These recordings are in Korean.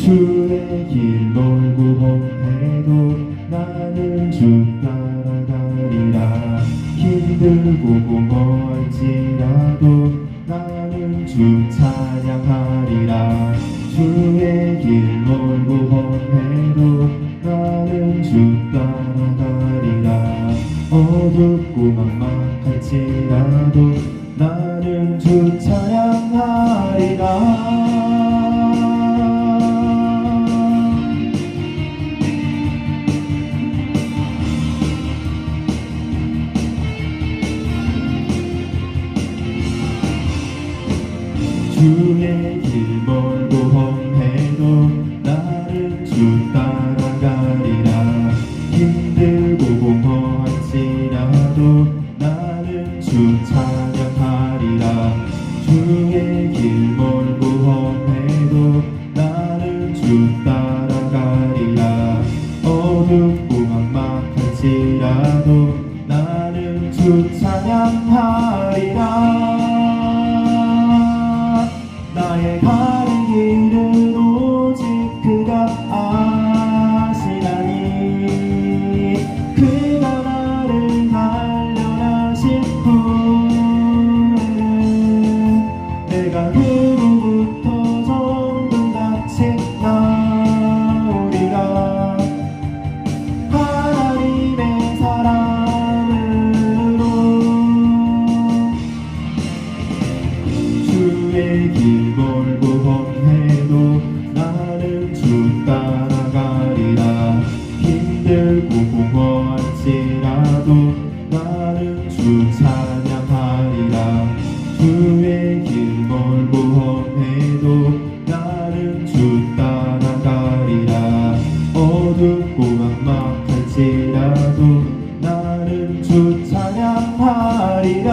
주의 길 멀고 험해도 나는 주 따라가리라. 힘들고 공허할지라도 나는 주 찬양하리라. 주의 길 멀고 험해도 나는 주 따라가리라. 어둡고 막막할지라도 나는 주 찬양하리라. 주의 길 멀고 험해도 나는 주 따라가리라. 힘들고 공허할지라도 나는 주 찬양하리라. 주의 길 멀고 험해도 나는 주 따라가리라. 어둡고 막막할지라도 나는 주 찬양하리라. 나의 가는 길은 오직 그가 아시나니. 그가 나를 단련하신 후에는 내가 그로부터 정금같이 나오리라. 하나님의 사랑으로 주의 길 멀고 험해도 나는 주 따라가리라. 힘들고 공허할지라도 나는 주 찬양하리라. 주의 길 멀고 험해도 나는 주 따라가리라. 어둡고 막막할지라도 나는 주 찬양하리라.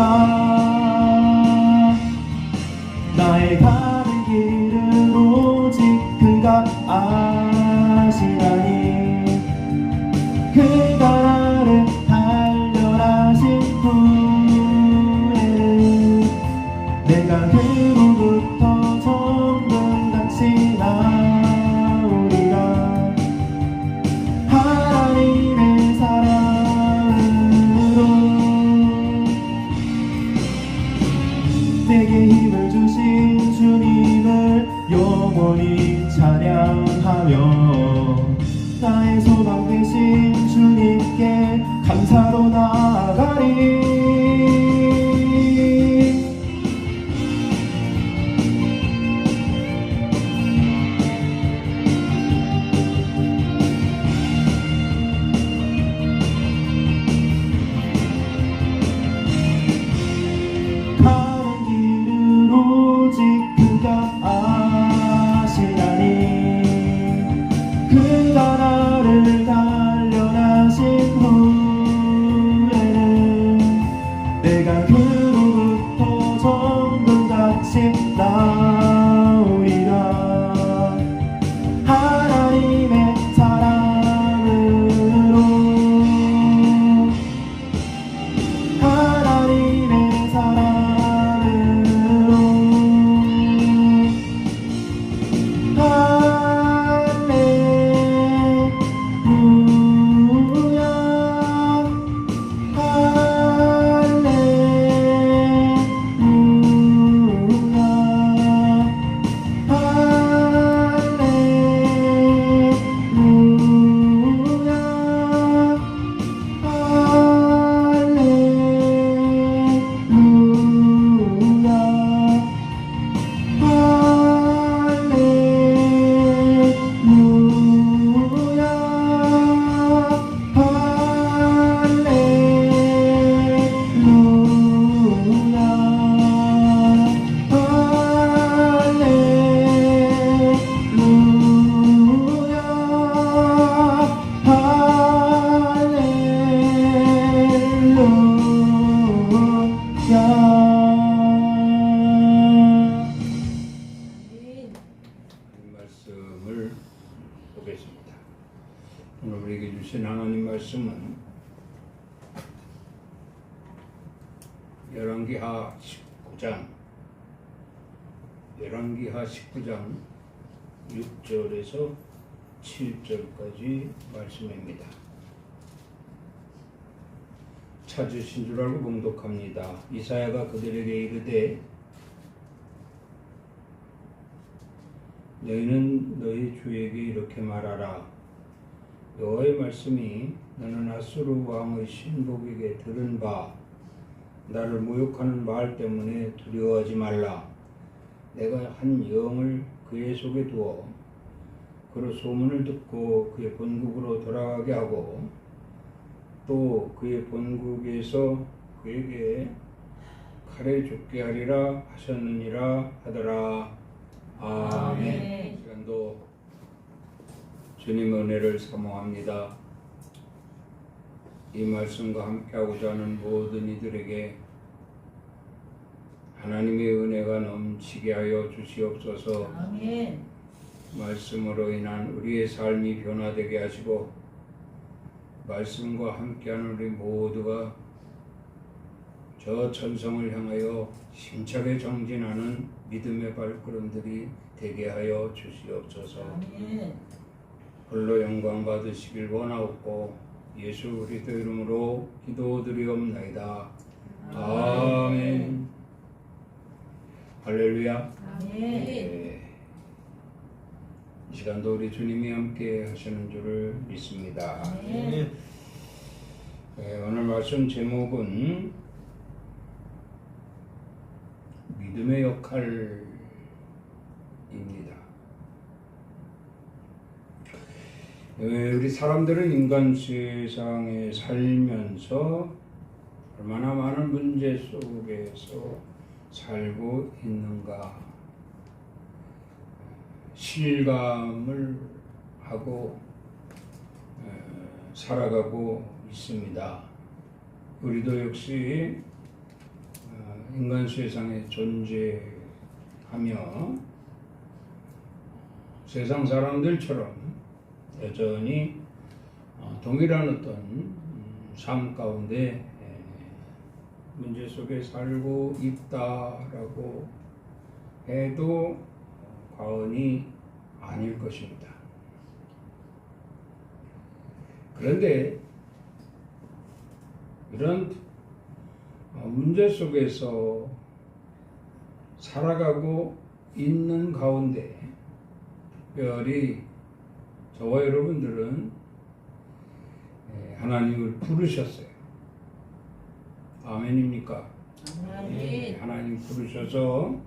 나의 가는 길은 오직 그가 아시나니. 그가 나를 단련하신 후에는 내가 그로부터 정금같이 나오리라. 하나님의 사랑으로 내게 힘을 주신 주님을 영원히 찬양하며 나의 소망 되신 주님께 감사로 나아가리. 가는 길은 오직 그가 아시나니. 그가 나를 단련하신 후에는 내가 그로부터 정금같이 나오리라. 하나님의 사랑으로 하나님의 사랑으로 말씀을 보겠습니다. 오늘 우리에게 주신 하나님 말씀은 열왕기하 19장 6절에서 7절까지 말씀입니다. 찾으신 줄 알고 봉독합니다. 이사야가 그들에게 이르되 너희는 너희 주에게 이렇게 말하라. 여호와의 말씀이 너는 아수르 왕의 신복에게 들은 바 나를 모욕하는 말 때문에 두려워하지 말라. 내가 한 영을 그의 속에 두어 그로 소문을 듣고 그의 본국으로 돌아가게 하고 또 그의 본국에서 그에게 칼에 죽게 하리라 하셨느니라 하더라. 아멘. 시간도 주님의 은혜를 사모합니다. 이 말씀과 함께하고자 하는 모든 이들에게 하나님의 은혜가 넘치게 하여 주시옵소서. 아멘. 말씀으로 인한 우리의 삶이 변화되게 하시고 말씀과 함께하는 우리 모두가 저 천성을 향하여 힘차게 정진하는 믿음의 발걸음들이 되게 하여 주시옵소서. 아멘. 홀로 영광 받으시길 원하옵고 예수 그리스도 이름으로 기도드리옵나이다. 아멘. 할렐루야. 아멘. 네. 이 시간도 우리 주님이 함께 하시는 줄을 믿습니다. 아멘. 네, 오늘 말씀 제목은 믿음의 역할입니다. 우리 사람들은 인간 세상에 살면서 얼마나 많은 문제 속에서 살고 있는가 실감을 하고 살아가고 있습니다. 우리도 역시 인간 세상에 존재하며 세상 사람들처럼 여전히 동일한 어떤 삶 가운데 문제 속에 살고 있다라고 해도 과언이 아닐 것입니다. 그런데 이런 문제 속에서 살아가고 있는 가운데 특별히 저와 여러분들은 하나님을 부르셨어요. 아멘입니까? 아멘. 하나님 부르셔서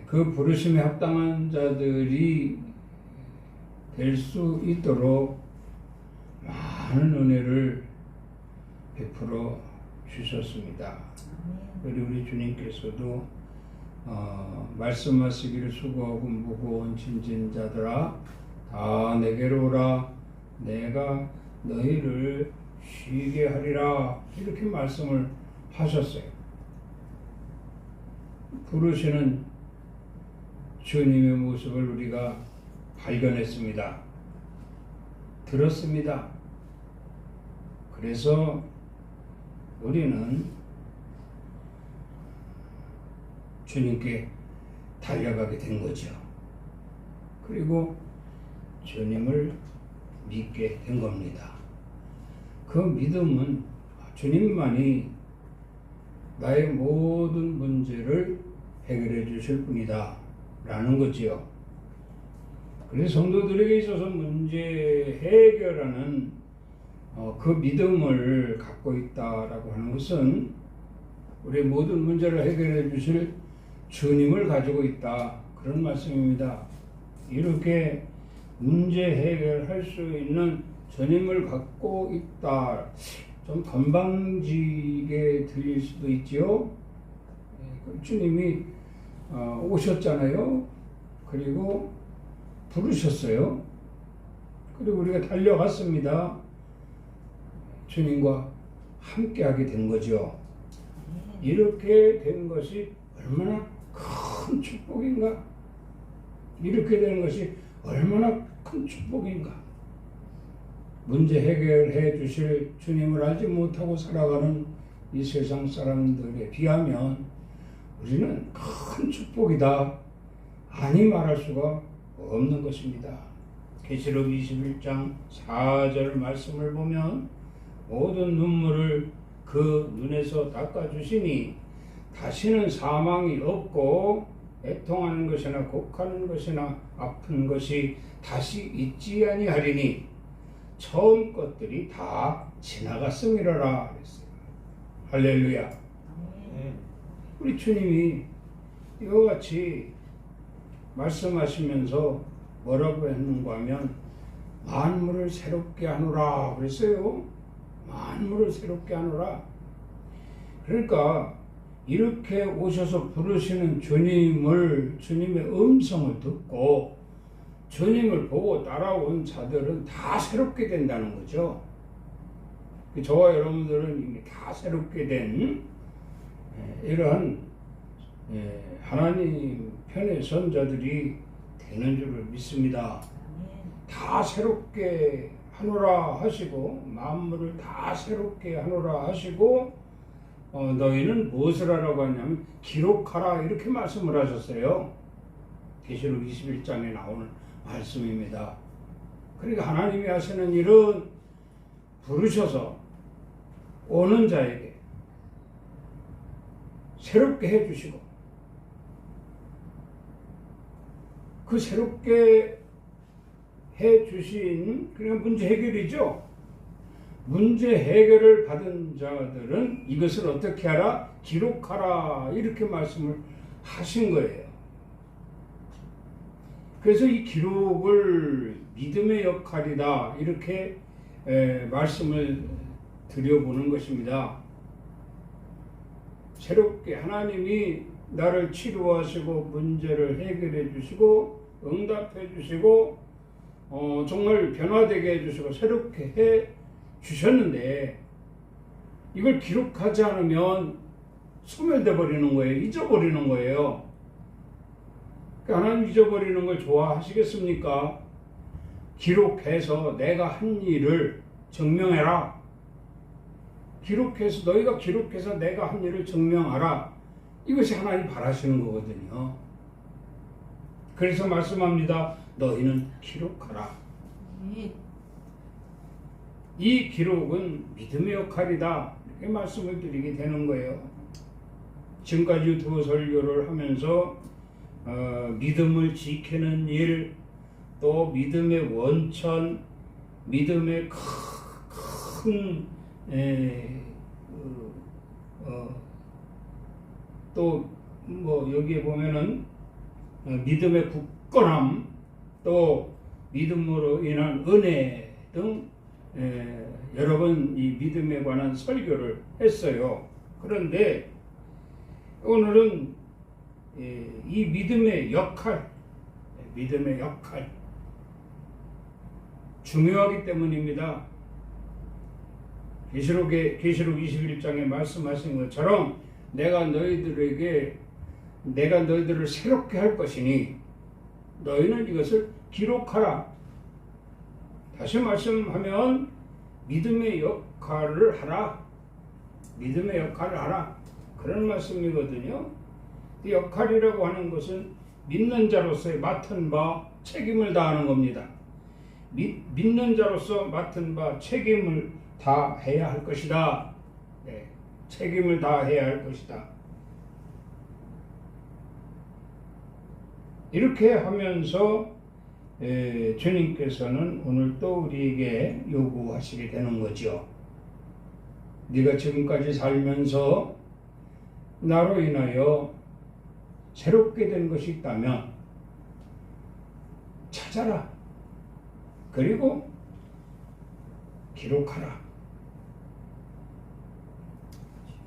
그 부르심에 합당한 자들이 될 수 있도록 많은 은혜를 베풀어 주셨습니다. 그리고 우리 주님께서도 말씀하시기를 수고하고 무거운 짐진 자들아 다 내게로 오라 내가 너희를 쉬게 하리라 이렇게 말씀을 하셨어요. 부르시는 주님의 모습을 우리가 발견했습니다. 들었습니다. 그래서 우리는 주님께 달려가게 된 거죠. 그리고 주님을 믿게 된 겁니다. 그 믿음은 주님만이 나의 모든 문제를 해결해 주실 분이다 라는 거지요. 그래서 성도들에게 있어서 문제 해결하는 그 믿음을 갖고 있다라고 하는 것은 우리의 모든 문제를 해결해 주실 주님을 가지고 있다 그런 말씀입니다. 이렇게 문제 해결할 수 있는 주님을 갖고 있다. 좀 건방지게 들릴 수도 있지요. 주님이 오셨잖아요. 그리고 부르셨어요. 그리고 우리가 달려갔습니다. 주님과 함께하게 된 거죠. 이렇게 된 것이 얼마나 큰 축복인가? 이렇게 되는 것이 얼마나 큰 축복인가? 문제 해결해 주실 주님을 알지 못하고 살아가는 이 세상 사람들에 비하면 우리는 큰 축복이다. 아니 말할 수가 없는 것입니다. 계시록 21장 4절 말씀을 보면 모든 눈물을 그 눈에서 닦아주시니 다시는 사망이 없고 애통하는 것이나 곡하는 것이나 아픈 것이 다시 있지 아니하리니 처음 것들이 다 지나갔음이라라 그랬어요. 할렐루야. 우리 주님이 이와 같이 말씀하시면서 뭐라고 했는가 하면 만물을 새롭게 하노라 그랬어요. 만물을 새롭게 하노라. 그러니까 이렇게 오셔서 부르시는 주님의 음성을 듣고 주님을 보고 따라온 자들은 다 새롭게 된다는 거죠. 저와 여러분들은 이미 다 새롭게 된 이러한 하나님 편의 선자들이 되는 줄을 믿습니다. 다 새롭게 하노라 하시고 만물을 다 새롭게 하노라 하시고 너희는 무엇을 하라고 하냐면 기록하라 이렇게 말씀을 하셨어요. 계시록 21장에 나오는 말씀입니다. 그러니까 하나님이 하시는 일은 부르셔서 오는 자에게 새롭게 해주시고 그 새롭게 해주신 그냥 문제 해결이죠. 문제 해결을 받은 자들은 이것을 어떻게 하라? 기록하라 이렇게 말씀을 하신 거예요. 그래서 이 기록을 믿음의 역할이다 이렇게 말씀을 드려보는 것입니다. 새롭게 하나님이 나를 치료하시고 문제를 해결해 주시고 응답해 주시고 정말 변화되게 해주시고 새롭게 해 주셨는데 이걸 기록하지 않으면 소멸돼 버리는 거예요. 잊어버리는 거예요. 그러니까 하나님 잊어버리는 걸 좋아하시겠습니까? 기록해서 내가 한 일을 증명해라. 너희가 기록해서 내가 한 일을 증명하라. 이것이 하나님 바라시는 거거든요. 그래서 말씀합니다. 너희는 기록하라. 이 기록은 믿음의 역할이다. 이렇게 말씀을 드리게 되는 거예요. 지금까지 유튜브 설교를 하면서 믿음을 지키는 일, 또 믿음의 원천, 믿음의 큰 또 뭐 여기에 보면은 믿음의 굳건함, 또 믿음으로 인한 은혜 등 여러 번 이 믿음에 관한 설교를 했어요. 그런데 오늘은 이 믿음의 역할 중요하기 때문입니다. 계시록 21장에 말씀하신 것처럼 내가 너희들을 새롭게 할 것이니 너희는 이것을 기록하라. 다시 말씀하면 믿음의 역할을 하라. 믿음의 역할을 하라. 그런 말씀이거든요. 이 역할이라고 하는 것은 믿는 자로서의 맡은 바 책임을 다하는 겁니다. 믿는 자로서 맡은 바 책임을 다해야 할 것이다. 네, 책임을 다해야 할 것이다. 이렇게 하면서 주님께서는 오늘 또 우리에게 요구하시게 되는 거죠. 네가 지금까지 살면서 나로 인하여 새롭게 된 것이 있다면 찾아라. 그리고 기록하라.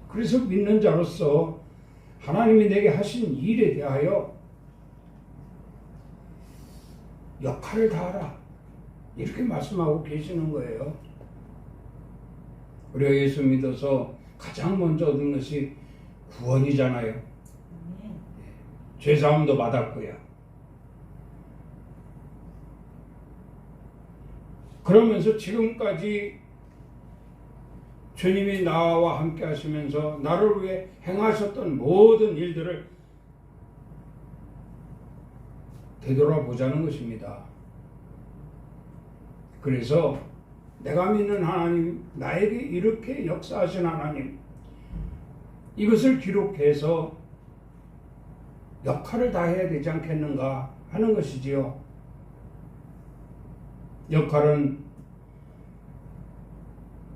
그래서 믿는 자로서 하나님이 내게 하신 일에 대하여 역할을 다하라. 이렇게 말씀하고 계시는 거예요. 우리가 예수 믿어서 가장 먼저 얻은 것이 구원이잖아요. 죄사함도 받았고요. 그러면서 지금까지 주님이 나와 함께 하시면서 나를 위해 행하셨던 모든 일들을 되돌아보자는 것입니다. 그래서 내가 믿는 하나님, 나에게 이렇게 역사하신 하나님, 이것을 기록해서 역할을 다해야 되지 않겠는가 하는 것이지요. 역할은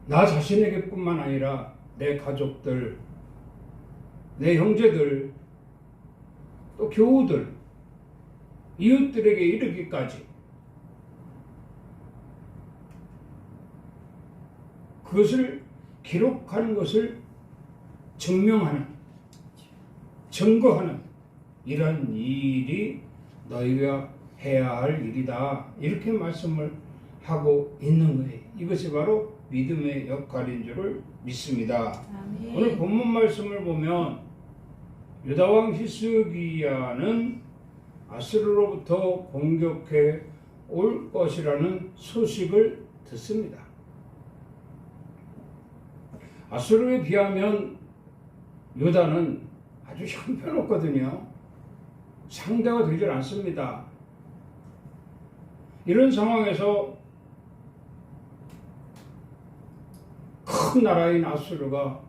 나 자신에게 뿐만 아니라 내 가족들, 내 형제들, 또 교우들, 이웃들에게 이르기까지 그것을 기록하는 것을 증명하는, 증거하는 이런 일이 너희가 해야 할 일이다. 이렇게 말씀을 하고 있는 거예요. 이것이 바로 믿음의 역할인 줄을 믿습니다. 아멘. 오늘 본문 말씀을 보면 유다왕 히스기야는 아수르로부터 공격해 올 것이라는 소식을 듣습니다. 아수르에 비하면 유다는 아주 형편없거든요. 상대가 되질 않습니다. 이런 상황에서 큰 나라인 아수르가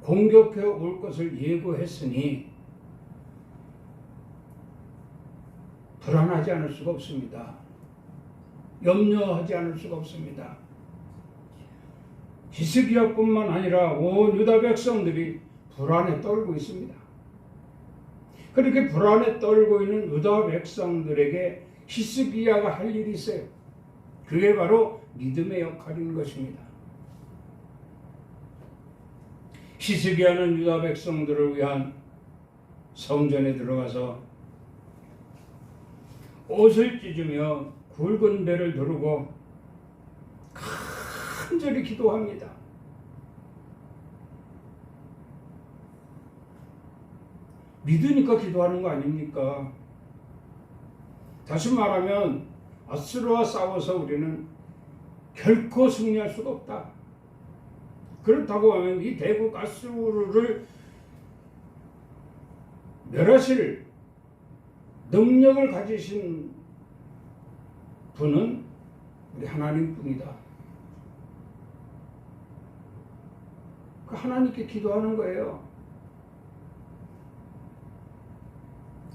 공격해 올 것을 예고했으니 불안하지 않을 수가 없습니다. 염려하지 않을 수가 없습니다. 히스기야뿐만 아니라 온 유다 백성들이 불안에 떨고 있습니다. 그렇게 불안에 떨고 있는 유다 백성들에게 히스기야가 할 일이 있어요. 그게 바로 믿음의 역할인 것입니다. 히스기야는 유다 백성들을 위한 성전에 들어가서 옷을 찢으며 굵은 배를 두르고 간절히 기도합니다. 믿으니까 기도하는 거 아닙니까? 다시 말하면 아수르와 싸워서 우리는 결코 승리할 수가 없다. 그렇다고 하면 이 대국 아수르를 멸하실 능력을 가지신 분은 우리 하나님뿐이다. 그 하나님께 기도하는 거예요.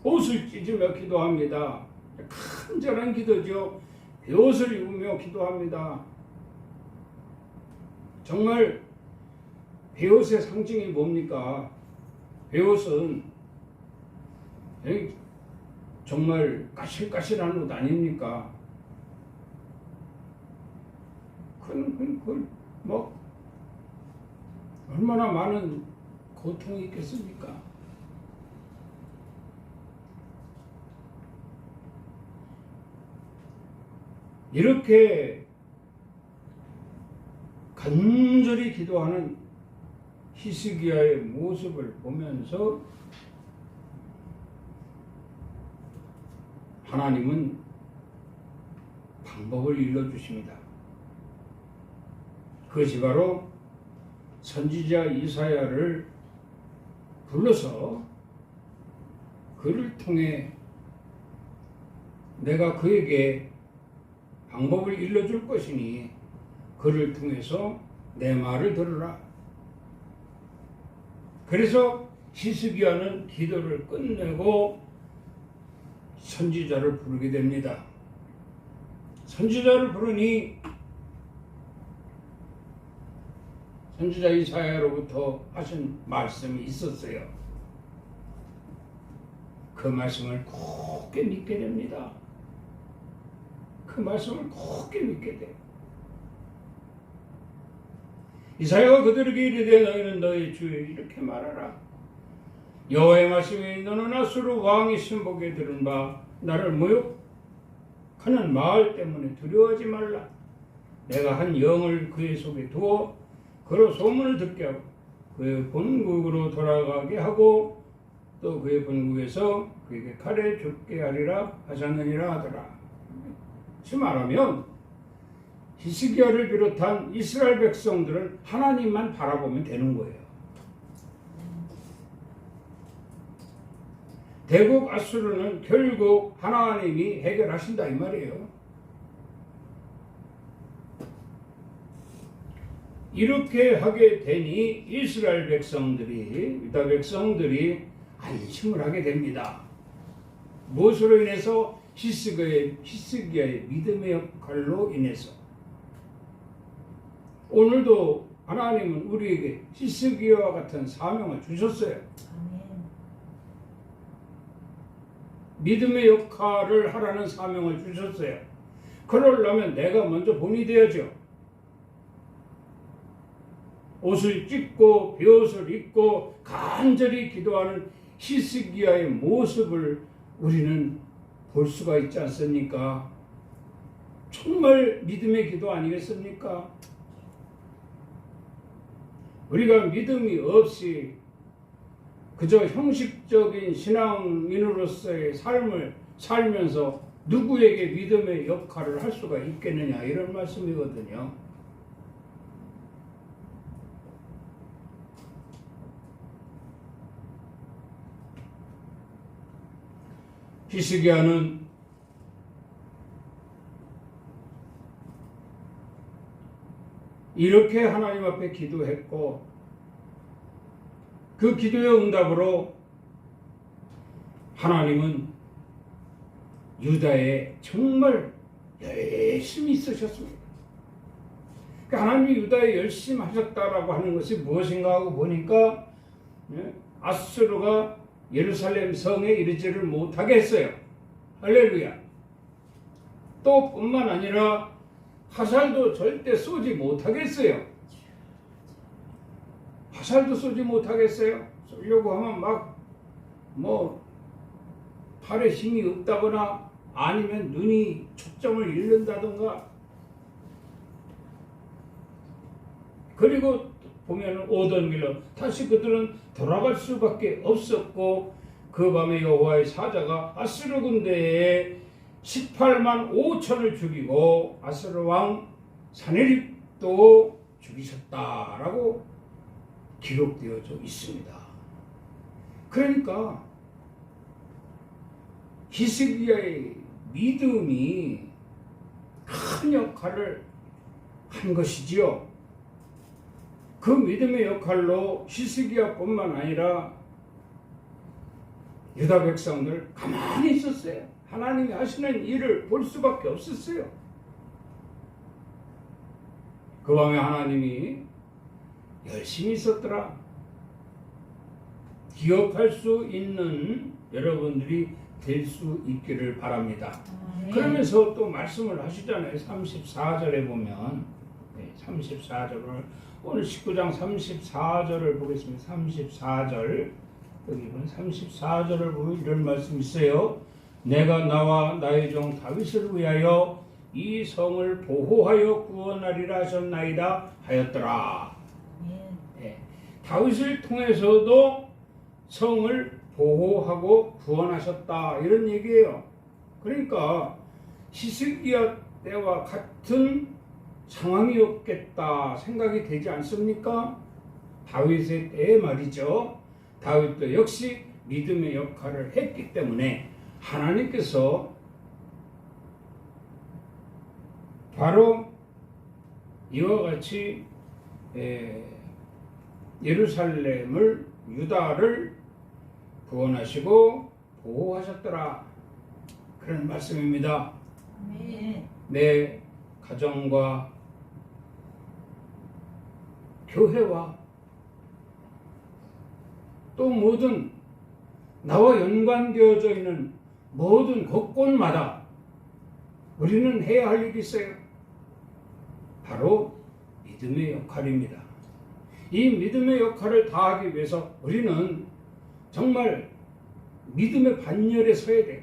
옷을 찢으며 기도합니다. 간절한 기도죠. 베옷을 입으며 기도합니다. 정말 베옷의 상징이 뭡니까? 베옷은 정말 까실까실한 옷 아닙니까? 뭐 얼마나 많은 고통이 있겠습니까? 이렇게 간절히 기도하는 히스기야의 모습을 보면서 하나님은 방법을 일러주십니다. 그것이 바로 선지자 이사야를 불러서 그를 통해 내가 그에게 방법을 일러줄 것이니 그를 통해서 내 말을 들으라. 그래서 히스기야는 기도를 끝내고 선지자를 부르게 됩니다. 선지자를 부르니 선지자 이사야로부터 하신 말씀이 있었어요. 그 말씀을 굳게 믿게 됩니다. 그 말씀을 굳게 믿게 돼요. 이사야가 그들에게 이르되 너희는 너희 주에 이렇게 말하라. 여호와의 말씀이 너는 아수르 왕의 신복에 들은 바 나를 모욕하는 마을 때문에 두려워하지 말라. 내가 한 영을 그의 속에 두어 그로 소문을 듣게 하고 그의 본국으로 돌아가게 하고 또 그의 본국에서 그에게 칼에 죽게 하리라 하셨느니라 하더라. 즉 말하면 히스기야를 비롯한 이스라엘 백성들은 하나님만 바라보면 되는 거예요. 대국 아수르는 결국 하나님이 해결하신다 이 말이에요. 이렇게 하게 되니 이스라엘 백성들이, 유다 백성들이 안심을 하게 됩니다. 무엇으로 인해서? 히스기야의 믿음의 역할로 인해서. 오늘도 하나님은 우리에게 히스기야와 같은 사명을 주셨어요. 믿음의 역할을 하라는 사명을 주셨어요. 그러려면 내가 먼저 본이 되어야죠. 옷을 찢고 베옷을 입고 간절히 기도하는 히스기야의 모습을 우리는 볼 수가 있지 않습니까? 정말 믿음의 기도 아니겠습니까? 우리가 믿음이 없이 그저 형식적인 신앙인으로서의 삶을 살면서 누구에게 믿음의 역할을 할 수가 있겠느냐 이런 말씀이거든요. 히스기야는 이렇게 하나님 앞에 기도했고 그 기도의 응답으로 하나님은 유다에 정말 열심히 쓰셨습니다. 하나님이 유다에 열심히 하셨다라고 하는 것이 무엇인가 하고 보니까 아수르가 예루살렘 성에 이르지를 못하게 했어요. 할렐루야. 또 뿐만 아니라 화살도 절대 쏘지 못하게 했어요. 화살도 쏘지 못하겠어요. 쏘려고 하면 팔에 힘이 없다거나 아니면 눈이 초점을 잃는다던가. 그리고 보면 오던 길로 다시 그들은 돌아갈 수밖에 없었고 그 밤에 여호와의 사자가 아수르 군대에 18만 5천을 죽이고 아수르 왕 사네립도 죽이셨다라고 기록되어져 있습니다. 그러니까 히스기야의 믿음이 큰 역할을 한 것이지요. 그 믿음의 역할로 히스기야뿐만 아니라 유다 백성들 가만히 있었어요. 하나님이 하시는 일을 볼 수밖에 없었어요. 그 밤에 하나님이 열심히 있었더라. 기억할 수 있는 여러분들이 될 수 있기를 바랍니다. 그러면서 또 말씀을 하시잖아요. 34절에 보면 34절을 오늘 19장 34절을 보겠습니다. 34절 여기 보면 34절을 보면 이런 말씀이 있어요. 내가 나와 나의 종 다윗을 위하여 이 성을 보호하여 구원하리라 하셨나이다 하였더라. 다윗을 통해서도 성을 보호하고 구원하셨다 이런 얘기예요. 그러니까 히스기야 때와 같은 상황이었겠다 생각이 되지 않습니까? 다윗의 때에 말이죠. 다윗도 역시 믿음의 역할을 했기 때문에 하나님께서 바로 이와 같이 예루살렘을 유다를 구원하시고 보호하셨더라 그런 말씀입니다. 내 가정과 교회와 또 모든 나와 연관되어져 있는 모든 곳곳마다 우리는 해야 할 일이 있어요. 바로 믿음의 역할입니다. 이 믿음의 역할을 다하기 위해서 우리는 정말 믿음의 반열에 서야 돼요.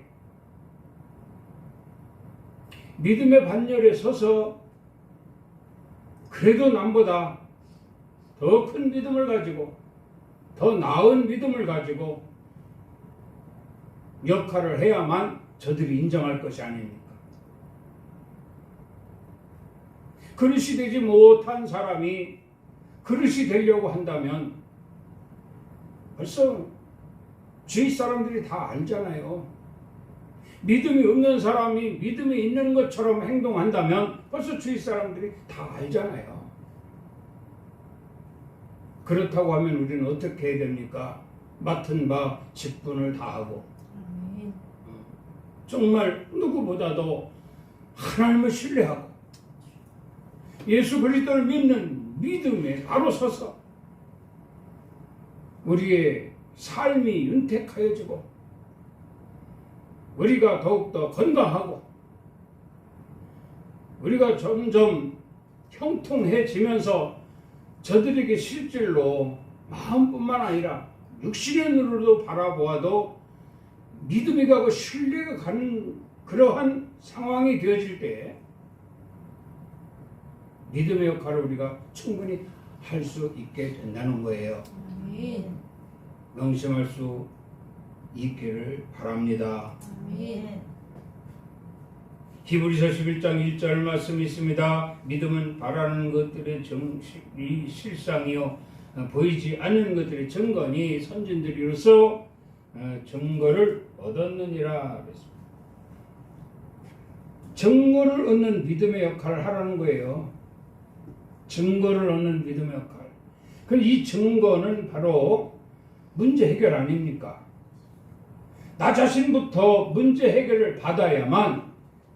믿음의 반열에 서서 그래도 남보다 더 큰 믿음을 가지고 더 나은 믿음을 가지고 역할을 해야만 저들이 인정할 것이 아닙니까? 그릇이 되지 못한 사람이 그릇이 되려고 한다면 벌써 주위 사람들이 다 알잖아요. 믿음이 없는 사람이 믿음이 있는 것처럼 행동한다면 벌써 주위 사람들이 다 알잖아요. 그렇다고 하면 우리는 어떻게 해야 됩니까? 맡은 바 직분을 다하고 정말 누구보다도 하나님을 신뢰하고 예수 그리스도를 믿는 믿음에 바로 서서 우리의 삶이 윤택하여지고 우리가 더욱더 건강하고 우리가 점점 형통해지면서 저들에게 실질로 마음뿐만 아니라 육신의 눈으로도 바라보아도 믿음이 가고 신뢰가 가는 그러한 상황이 되어질 때 믿음의 역할을 우리가 충분히 할 수 있게 된다는 거예요. 명심할 수 있기를 바랍니다. 히브리서 11장 1절 말씀이 있습니다. 믿음은 바라는 것들의 실상이요 보이지 않는 것들의 증거니 선진들이로서 증거를 얻었느니라. 증거를 얻는 믿음의 역할을 하라는 거예요. 증거를 얻는 믿음의 역할. 그럼 이 증거는 바로 문제 해결 아닙니까? 나 자신부터 문제 해결을 받아야만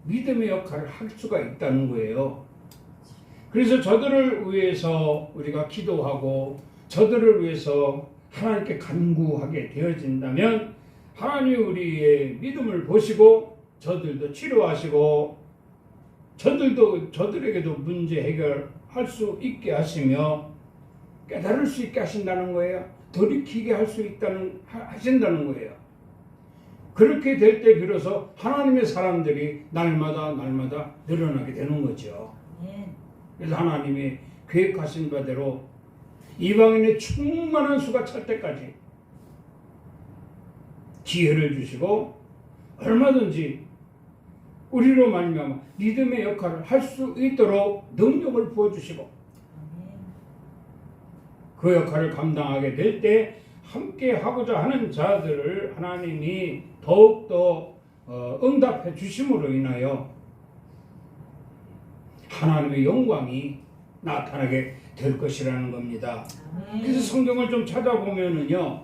믿음의 역할을 할 수가 있다는 거예요. 그래서 저들을 위해서 우리가 기도하고 저들을 위해서 하나님께 간구하게 되어진다면 하나님이 우리의 믿음을 보시고 저들도 치료하시고 저들에게도 문제 해결할 수 있게 하시며 깨달을 수 있게 하신다는 거예요. 돌이키게 할 수 있다는 하신다는 거예요. 그렇게 될 때 비로소 하나님의 사람들이 날마다 늘어나게 되는 거죠. 그래서 하나님이 계획하신 바대로 이방인의 충만한 수가 찰 때까지 기회를 주시고 얼마든지 우리로 말미암아 믿음의 역할을 할 수 있도록 능력을 부어주시고 그 역할을 감당하게 될 때 함께 하고자 하는 자들을 하나님이 더욱더 응답해 주심으로 인하여 하나님의 영광이 나타나게 될 것이라는 겁니다. 그래서 성경을 좀 찾아보면은요,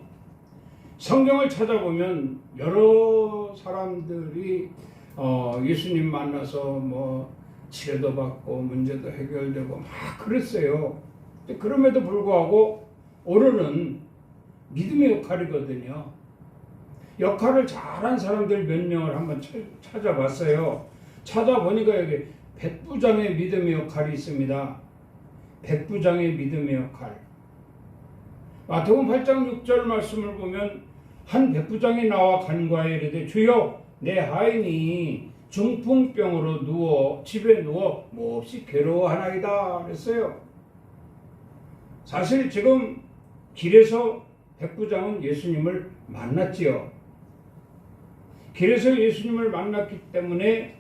성경을 찾아보면 여러 사람들이 예수님 만나서 뭐 치료도 받고 문제도 해결되고 막 그랬어요. 그럼에도 불구하고 오늘은 믿음의 역할이거든요. 역할을 잘한 사람들 몇 명을 한번 찾아봤어요. 찾아보니까 여기 백부장의 믿음의 역할이 있습니다. 백부장의 믿음의 역할. 마태복음 8장 6절 말씀을 보면 한 백부장이 나와 간과에 이르되 주여 내 하인이 중풍병으로 집에 누워 몹시 괴로워하나이다 그랬어요. 사실 지금 길에서 백부장은 예수님을 만났지요. 길에서 예수님을 만났기 때문에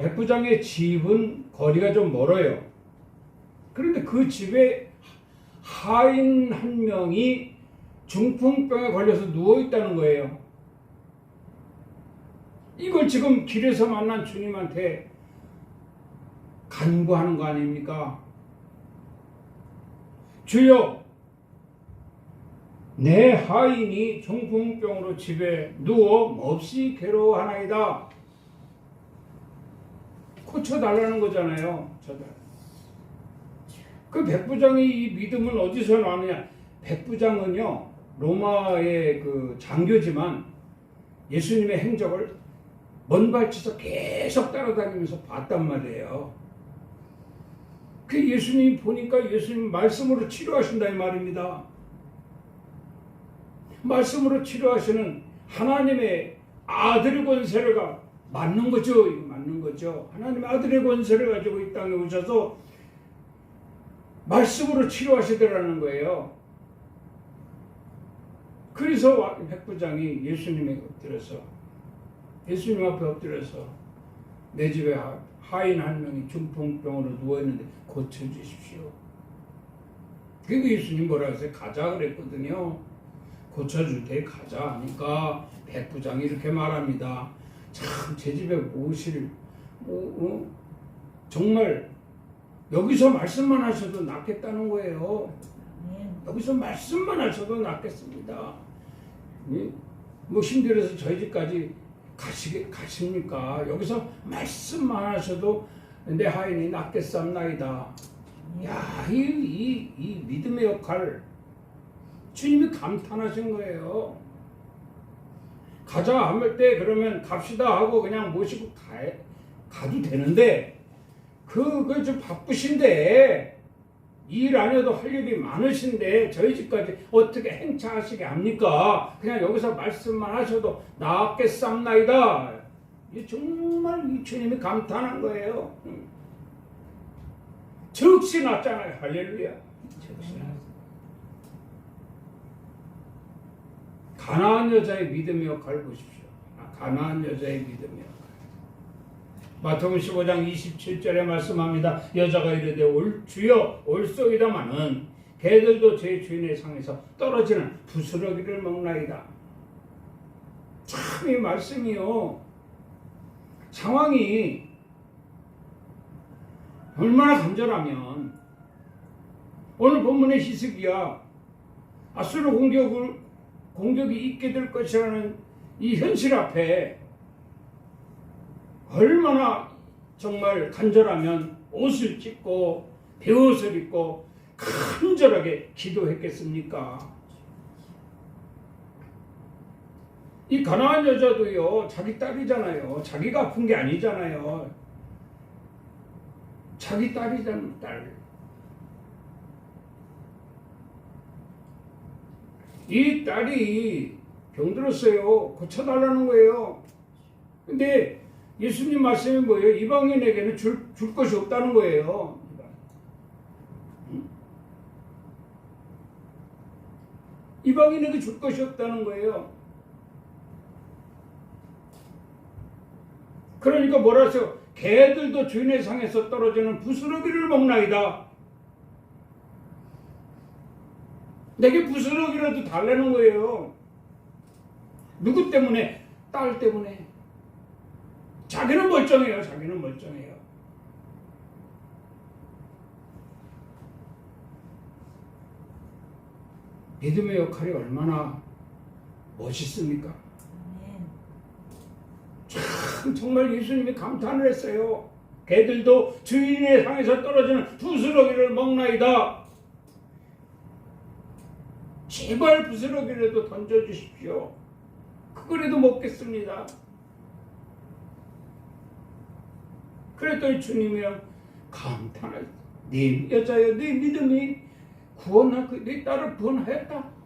백부장의 집은 거리가 좀 멀어요. 그런데 그 집에 하인 한 명이 중풍병에 걸려서 누워있다는 거예요. 이걸 지금 길에서 만난 주님한테 간구하는 거 아닙니까? 주여, 내 하인이 중풍병으로 집에 누워 몹시 괴로워하나이다. 고쳐달라는 거잖아요. 그 백부장의 이 믿음은 어디서 나느냐? 백부장은요, 로마의 그 장교지만 예수님의 행적을 먼 발치에서 계속 따라다니면서 봤단 말이에요. 그 예수님 보니까 예수님 말씀으로 치료하신다 이 말입니다. 말씀으로 치료하시는 하나님의 아들의 권세가 맞는 거죠. 맞는 거죠. 하나님의 아들의 권세를 가지고 이 땅에 오셔서 말씀으로 치료하시더라는 거예요. 그래서 백부장이 예수님 앞에 엎드려서 내 집에 하인 한 명이 중풍병으로 누워있는데 고쳐주십시오. 그리고 예수님 뭐라 했어요? 가자 그랬거든요. 고쳐줄 때 가자 하니까 백부장이 이렇게 말합니다. 참 제 집에 무엇을 정말 여기서 말씀만 하셔도 낫겠다는 거예요. 여기서 말씀만 하셔도 낫겠습니다. 뭐 힘들어서 저희 집까지 가십니까? 여기서 말씀만 하셔도 내 하인이 낫겠삼나이다. 야, 이 믿음의 역할 주님이 감탄하신 거예요. 가자 할 때 그러면 갑시다 하고 그냥 모시고 가도 되는데 그거 좀 바쁘신데 일 안 해도 할 일이 많으신데 저희 집까지 어떻게 행차하시게 합니까? 그냥 여기서 말씀만 하셔도 낫겠삼나이다. 정말 이 주님이 감탄한 거예요. 즉시 낫잖아요. 할렐루야. 즉시 낫. 가나안 여자의 믿음의 역할을 보십시오. 가나안 여자의 믿음의 역할. 마태복음 15장 27절에 말씀합니다. 여자가 이르되 주여 올소이다마는 개들도 제 주인의 상에서 떨어지는 부스러기를 먹나이다. 참 이 말씀이요. 상황이 얼마나 간절하면 오늘 본문의 히스기야 아수르 공격이 있게 될 것이라는 이 현실 앞에 얼마나 정말 간절하면 옷을 찢고 베옷을 입고 간절하게 기도했겠습니까? 이 가나안 여자도요, 자기 딸이잖아요. 자기가 아픈 게 아니잖아요. 자기 딸이잖아, 딸. 이 딸이 병들었어요. 고쳐달라는 거예요. 근데 예수님 말씀이 뭐예요? 이방인에게는 줄 것이 없다는 거예요. 이방인에게 줄 것이 없다는 거예요. 그러니까 뭐라 하세요? 개들도 주인의 상에서 떨어지는 부스러기를 먹나이다. 내게 부스러기라도 달라는 거예요. 누구 때문에? 딸 때문에. 자기는 멀쩡해요. 자기는 멀쩡해요. 믿음의 역할이 얼마나 멋있습니까? 참 정말 예수님이 감탄을 했어요. 개들도 주인의 상에서 떨어지는 부스러기를 먹나이다. 제발 부스러기라도 던져주십시오. 그거라도 먹겠습니다. 그랬더니 주님이랑 감탄을 네 여자여 네 믿음이 구원한 네 딸을 구원하였다.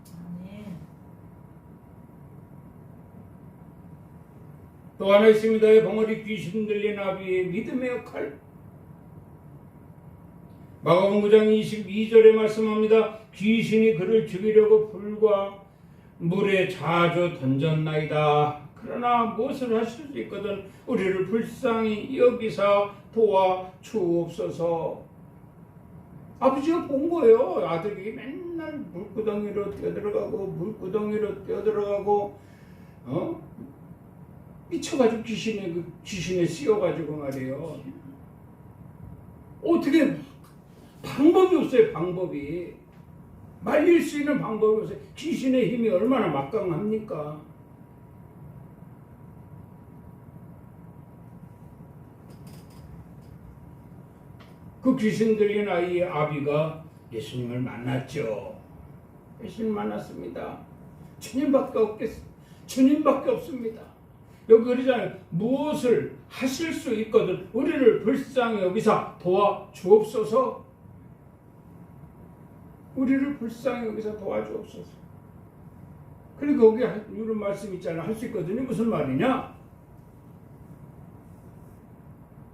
또 하나 있습니다. 벙어리 귀신 들린 아비의 믿음의 역할. 마가복음 9장 22절에 말씀합니다. 귀신이 그를 죽이려고 불과 물에 자주 던졌나이다. 그러나 무엇을 하실 수 있거든 우리를 불쌍히 여기사 도와 주옵소서. 아버지가 본 거예요. 아들이 맨날 물구덩이로 뛰어들어가고 미쳐가지고 귀신에 씌워가지고 말이에요. 어떻게 방법이 없어요. 방법이 말릴 수 있는 방법이 없어요. 귀신의 힘이 얼마나 막강합니까? 그 귀신 들린 아이의 아비가 예수님을 만났죠. 예수님 만났습니다. 주님밖에 없습니다. 여기 그러잖아요. 무엇을 하실 수 있거든 우리를 불쌍히 여기사 도와주옵소서. 우리를 불쌍히 여기사 도와주옵소서. 그리고 거기 이런 말씀 있잖아요. 할 수 있거든요. 무슨 말이냐?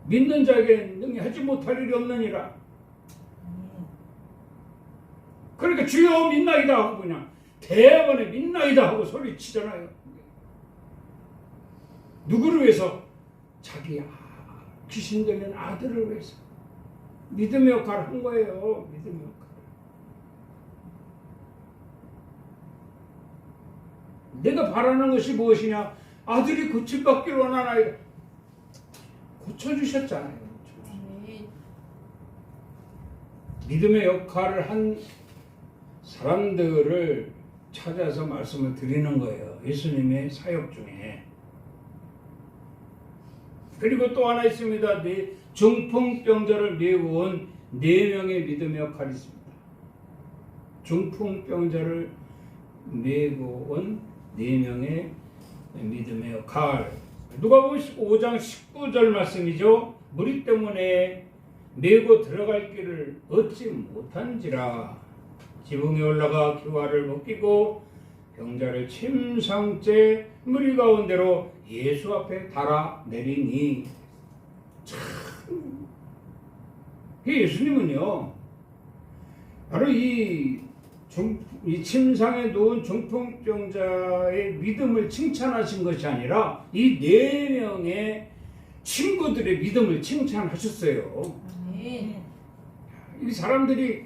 믿는 자에게는 능히 하지 못할 일이 없느니라. 그러니까 주여 믿나이다 하고 그냥 대번에 믿나이다 하고 소리치잖아요. 누구를 위해서? 자기 귀신 들린 아들을 위해서 믿음의 역할을 한 거예요. 믿음의 역할. 내가 바라는 것이 무엇이냐? 아들이 고침받기를 원하나이다. 고쳐주셨잖아요. 믿음의 역할을 한 사람들을 찾아서 말씀을 드리는 거예요. 예수님의 사역 중에. 그리고 또 하나 있습니다. 중풍병자를 메고 온 4명의 믿음의 역할이 있습니다. 중풍병자를 메고 온 4명의 믿음의 역할. 누가복음 5장 19절 말씀이죠. 무리 때문에 메고 들어갈 길을 얻지 못한지라 지붕에 올라가 기와를 벗기고 병자를 침상째 무리 가운데로 예수 앞에 달아 내리니. 참, 예수님은요 바로 이 침상에 누운 중풍병자의 믿음을 칭찬하신 것이 아니라 이 4명의 친구들의 믿음을 칭찬하셨어요. 이 사람들이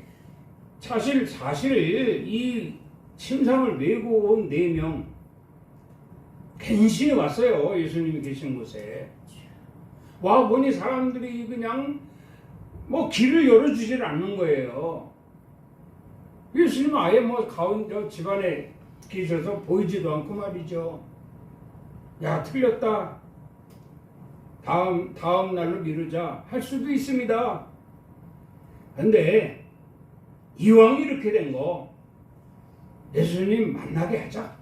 사실 이 침상을 메고 온 4명 괜신이 왔어요. 예수님이 계신 곳에 와 보니 사람들이 그냥 뭐 길을 열어주질 않는 거예요. 예수님은 아예 뭐 가운데 집안에 계셔서 보이지도 않고 말이죠. 야, 틀렸다. 다음 날로 미루자 할 수도 있습니다. 근데 이왕 이렇게 된 거 예수님 만나게 하자.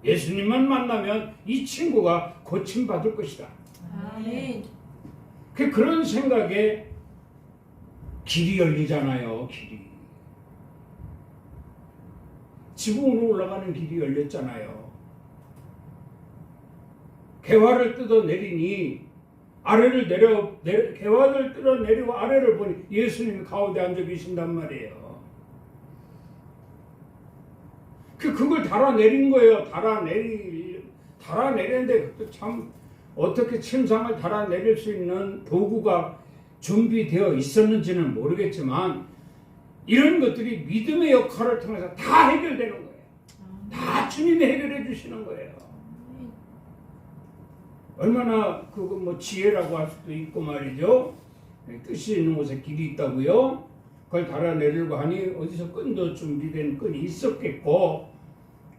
예수님만 만나면 이 친구가 고침받을 것이다. 아멘. 그런 생각에 길이 열리잖아요. 길이. 지붕으로 올라가는 길이 열렸잖아요. 개화를 뜯어 내리니 개화를 뜯어 내리고 아래를 보니 예수님이 가운데 앉아 계신단 말이에요. 그걸 달아내린 거예요. 달아내리는데 그것도 참 어떻게 침상을 달아내릴 수 있는 도구가 준비되어 있었는지는 모르겠지만 이런 것들이 믿음의 역할을 통해서 다 해결되는 거예요. 다 주님이 해결해 주시는 거예요. 얼마나 그거 뭐 지혜라고 할 수도 있고 말이죠. 뜻이 있는 곳에 길이 있다고요. 그걸 달아내리려고 하니 어디서 끈도 준비된 끈이 있었겠고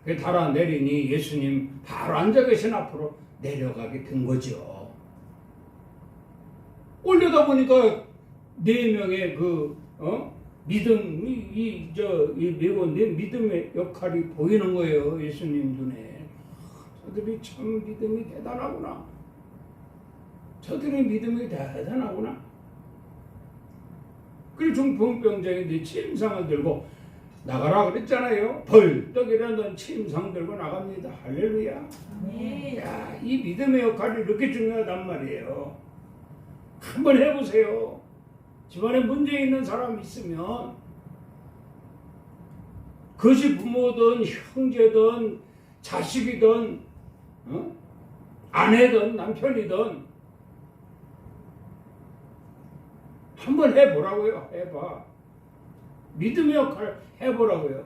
그 달아내리니 예수님 바로 앉아 계신 앞으로 내려가게 된 거죠. 올려다 보니까 4명의 믿음이 매번 내 믿음의 역할이 보이는 거예요. 예수님 눈에. 저들이 참 믿음이 대단하구나. 저들의 믿음이 대단하구나. 그리고 중풍병자인데 침상을 들고 나가라 그랬잖아요. 벌떡 일어나는 침상 들고 나갑니다. 할렐루야. 네. 야, 이 믿음의 역할이 이렇게 중요하단 말이에요. 한번 해보세요. 집안에 문제 있는 사람 있으면 그것이 부모든 형제든 자식이든 아내든 남편이든 한번 해보라고요. 해봐. 믿음의 역할을 해보라고요.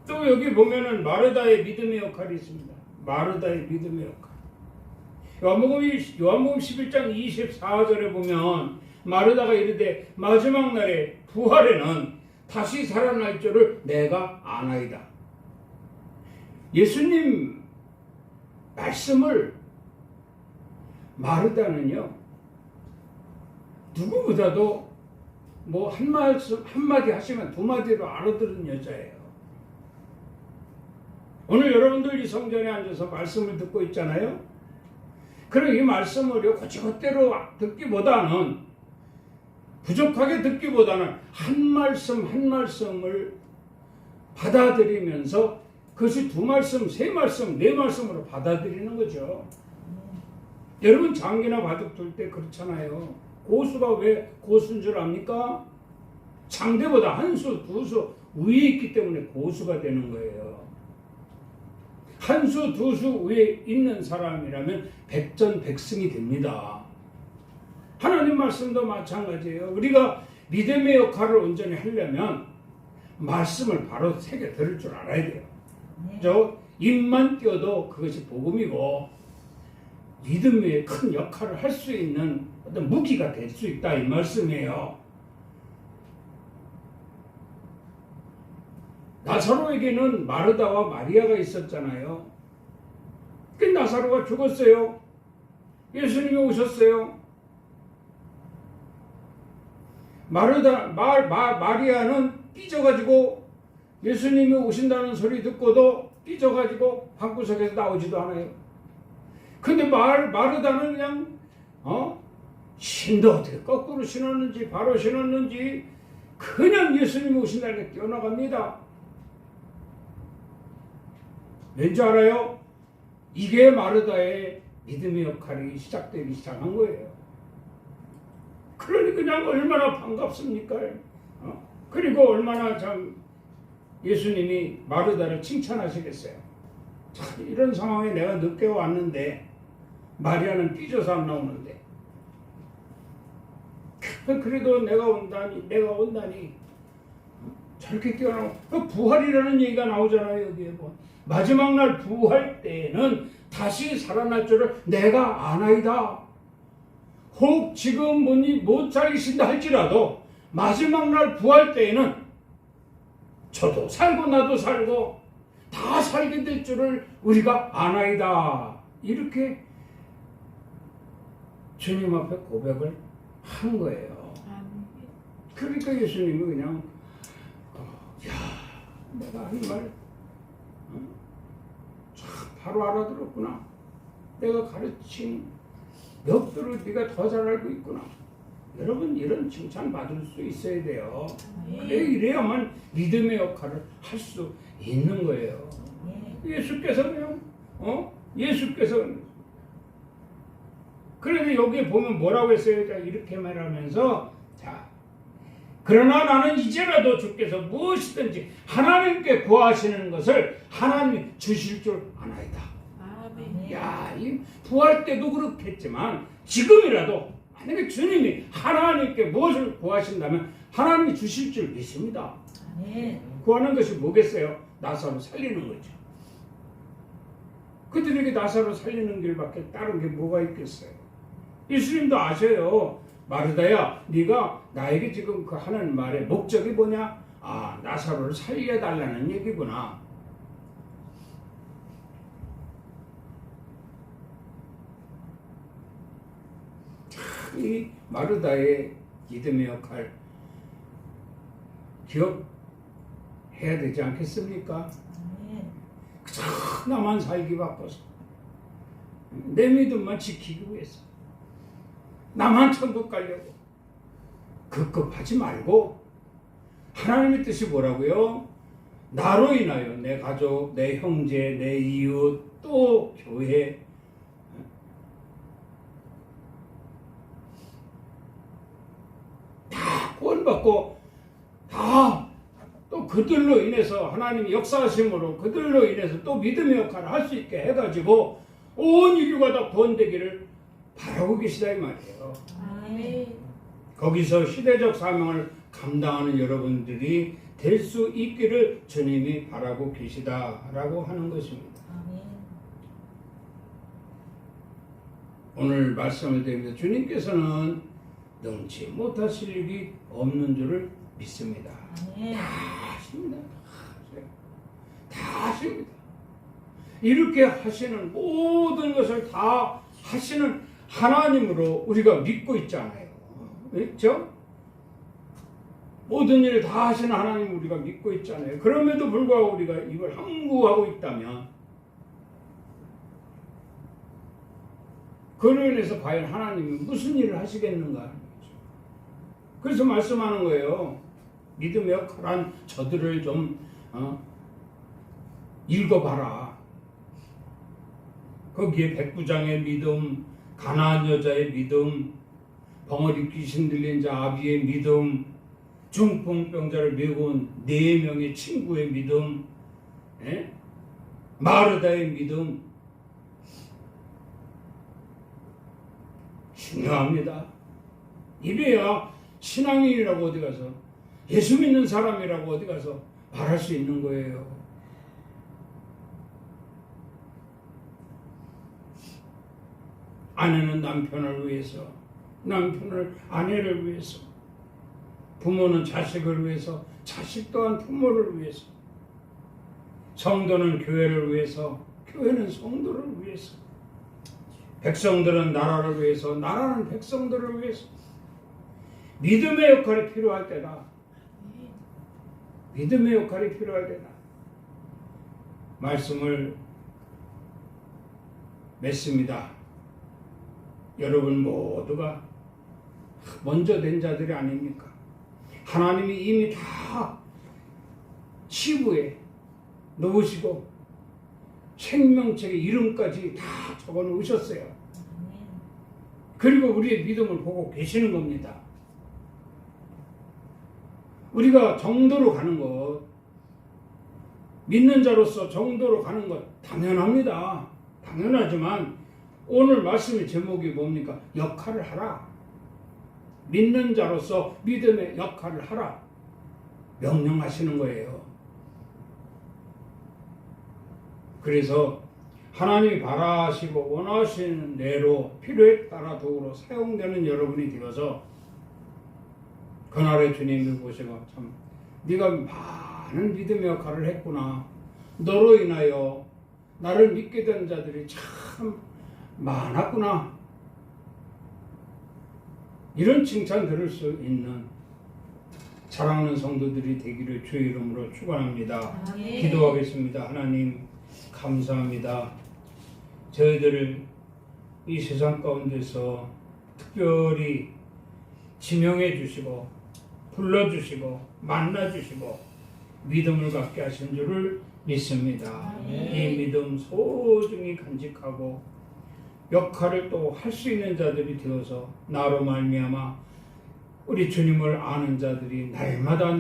또 여기 보면은 마르다의 믿음의 역할이 있습니다. 마르다의 믿음의 역할. 요한복음 11장 24절에 보면 마르다가 이르되 마지막 날에 부활에는 다시 살아날 줄을 내가 아나이다. 예수님 말씀을 마르다는요 누구보다도 뭐 한마디 하시면 2마디로 알아들은 여자예요. 오늘 여러분들 이 성전에 앉아서 말씀을 듣고 있잖아요. 그럼 이 말씀을 고지것대로 듣기보다는 부족하게 듣기보다는 한 말씀 한 말씀을 받아들이면서 그것이 2말씀, 3말씀, 4말씀으로 받아들이는 거죠. 여러분 장기나 바둑 둘 때 그렇잖아요. 고수가 왜 고수인 줄 압니까? 상대보다 한 수, 2수 위에 있기 때문에 고수가 되는 거예요. 한 수, 2수 위에 있는 사람이라면 백전백승이 됩니다. 하나님 말씀도 마찬가지예요. 우리가 믿음의 역할을 온전히 하려면 말씀을 바로 새겨 들을 줄 알아야 돼요. 저 입만 띄어도 그것이 복음이고 믿음의 큰 역할을 할 수 있는 어떤 무기가 될 수 있다 이 말씀이에요. 나사로에게는 마르다와 마리아가 있었잖아요. 그 나사로가 죽었어요. 예수님이 오셨어요. 마리아는 삐져가지고 예수님이 오신다는 소리 듣고도 삐져가지고 방구석에서 나오지도 않아요. 근데 마르다는 그냥 신도 어떻게 거꾸로 신었는지 바로 신었는지 그냥 예수님이 오신다니까 뛰어나갑니다. 왠지 알아요? 이게 마르다의 믿음의 역할이 시작되기 시작한 거예요. 그러니 그냥 얼마나 반갑습니까? 그리고 얼마나 참 예수님이 마르다를 칭찬하시겠어요. 참 이런 상황에 내가 늦게 왔는데 마리아는 삐져서 안 나오는데 그래도 내가 온다니 저렇게 뛰어나고 그 부활이라는 얘기가 나오잖아요. 여기에 뭐 마지막 날 부활 때에는 다시 살아날 줄을 내가 아나이다. 혹 지금 못 살리신다 할지라도 마지막 날 부활 때에는 저도 살고 나도 살고 다 살게 될 줄을 우리가 아나이다. 이렇게 주님 앞에 고백을 한 거예요. 그러니까 예수님이 그냥 내가 한 말 참 바로 알아들었구나. 내가 가르친 몇 배로 네가 더 잘 알고 있구나. 여러분 이런 칭찬 받을 수 있어야 돼요. 이래야만 믿음의 역할을 할 수 있는 거예요. 예수께서 그냥 예수께서 그런데 여기에 보면 뭐라고 했어요? 자, 이렇게 말하면서 자 그러나 나는 이제라도 주께서 무엇이든지 하나님께 구하시는 것을 하나님이 주실 줄 아나이다. 야, 이 부활 때도 그렇겠지만 지금이라도 만약에 주님이 하나님께 무엇을 구하신다면 하나님이 주실 줄 믿습니다. 구하는 것이 뭐겠어요? 나사로 살리는 거죠. 그들에게 나사로 살리는 길밖에 다른 게 뭐가 있겠어요? 예수님도 아셔요. 마르다야, 네가 나에게 지금 그 하는 말의 목적이 뭐냐? 아, 나사로를 살려달라는 얘기구나. 이 마르다의 믿음의 역할 기억해야 되지 않겠습니까? 나만 살기 바빠서 내 믿음만 지키기 위해서 나만 천국 가려고 급급하지 말고 하나님의 뜻이 뭐라고요? 나로 인하여 내 가족, 내 형제, 내 이웃, 또 교회 다 구원받고 다 또 그들로 인해서 하나님이 역사하심으로 그들로 인해서 또 믿음의 역할을 할 수 있게 해가지고 온 인류가 다 구원되기를 바라고 계시다 이 말이에요. 거기서 시대적 사명을 감당하는 여러분들이 될 수 있기를 주님이 바라고 계시다라고 하는 것입니다. 오늘 말씀을 드립니다. 주님께서는 능치 못하실 일이 없는 줄을 믿습니다. 다 하십니다. 다 하십니다. 이렇게 하시는 모든 것을 다 하시는 하나님으로 우리가 믿고 있잖아요. 그렇죠? 모든 일을 다 하시는 하나님을 우리가 믿고 있잖아요. 그럼에도 불구하고 우리가 이걸 항구하고 있다면 그로 인해서 과연 하나님이 무슨 일을 하시겠는가? 그래서 말씀하는 거예요. 믿음의 역할한 저들을 좀 읽어봐라. 거기에 백부장의 믿음, 가나안 여자의 믿음, 벙어리 귀신 들린 자 아비의 믿음, 중풍병자를 메고 온 4명의 친구의 믿음, 마르다의 믿음 중요합니다. 이래야 신앙인이라고 어디 가서 예수 믿는 사람이라고 어디 가서 말할 수 있는 거예요. 아내는 남편을 위해서, 남편을 아내를 위해서, 부모는 자식을 위해서, 자식 또한 부모를 위해서, 성도는 교회를 위해서, 교회는 성도를 위해서, 백성들은 나라를 위해서, 나라는 백성들을 위해서. 믿음의 역할이 필요할 때다. 믿음의 역할이 필요할 때다. 말씀을 맺습니다. 여러분 모두가 먼저 된 자들이 아닙니까? 하나님이 이미 다 치부에 넣으시고 생명책의 이름까지 다 적어 놓으셨어요. 그리고 우리의 믿음을 보고 계시는 겁니다. 우리가 정도로 가는 것, 믿는 자로서 정도로 가는 것 당연합니다. 당연하지만 오늘 말씀의 제목이 뭡니까? 역할을 하라. 믿는 자로서 믿음의 역할을 하라. 명령하시는 거예요. 그래서 하나님이 바라시고 원하시는 대로 필요에 따라 도구로 사용되는 여러분이 되어서 그날의 주님을 보시고 참 네가 많은 믿음의 역할을 했구나. 너로 인하여 나를 믿게 된 자들이 참 많았구나. 이런 칭찬 들을 수 있는 사랑하는 성도들이 되기를 주의 이름으로 축원합니다. 기도하겠습니다. 하나님 감사합니다. 저희들을 이 세상 가운데서 특별히 지명해 주시고 불러주시고 만나주시고 믿음을 갖게 하신 줄을 믿습니다. 이 믿음 소중히 간직하고 역할을 또 할 수 있는 자들이 되어서 나로 말미암아 우리 주님을 아는 자들이 날마다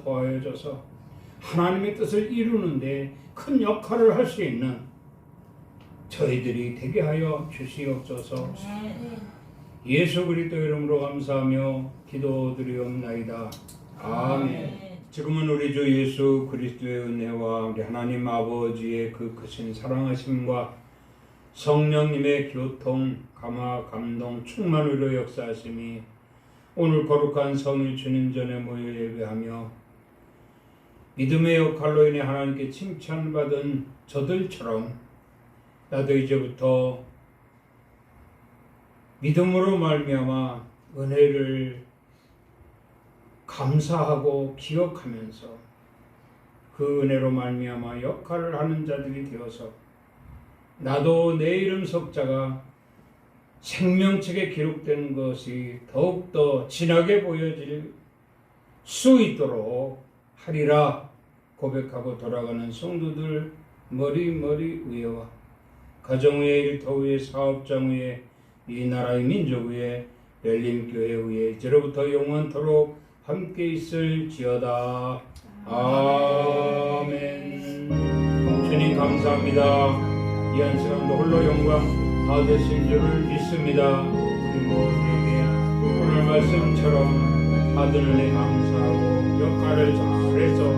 더하여져서 하나님의 뜻을 이루는데 큰 역할을 할 수 있는 저희들이 되게 하여 주시옵소서. 예수 그리스도 이름으로 감사하며 기도드리옵나이다. 아멘. 지금은 우리 주 예수 그리스도의 은혜와 우리 하나님 아버지의 그 크신 사랑하심과 성령님의 교통, 감화, 감동, 충만으로 역사하심이 오늘 거룩한 성일 주님 전에 모여 예배하며 믿음의 역할로 인해 하나님께 칭찬받은 저들처럼 나도 이제부터 믿음으로 말미암아 은혜를 감사하고 기억하면서 그 은혜로 말미암아 역할을 하는 자들이 되어서 나도 내 이름 석자가 생명책에 기록된 것이 더욱더 진하게 보여질 수 있도록 하리라 고백하고 돌아가는 성도들 머리 위에와 가정 위에, 일터 위에, 사업장 위에, 이 나라의 민족 위에, 열림교회 위에 이제로부터 영원토록 함께 있을지어다. 아멘. 주님 감사합니다. 이 한 시간도 홀로 영광 다 되신 줄을 믿습니다. 우리 모두에게 오늘 말씀처럼 받은 은혜 감사하고 역할을 잘해서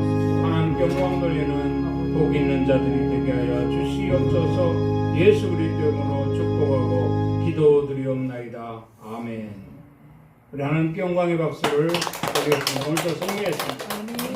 하나님께 영광 돌리는 복 있는 자들이 되게 하여 주시옵소서. 예수 그리스도 이름으로 축복하고 기도드리옵나이다. 아멘. 우리 하나님께 영광의 박수를 드리겠습니다. 오늘도 승리했습니다.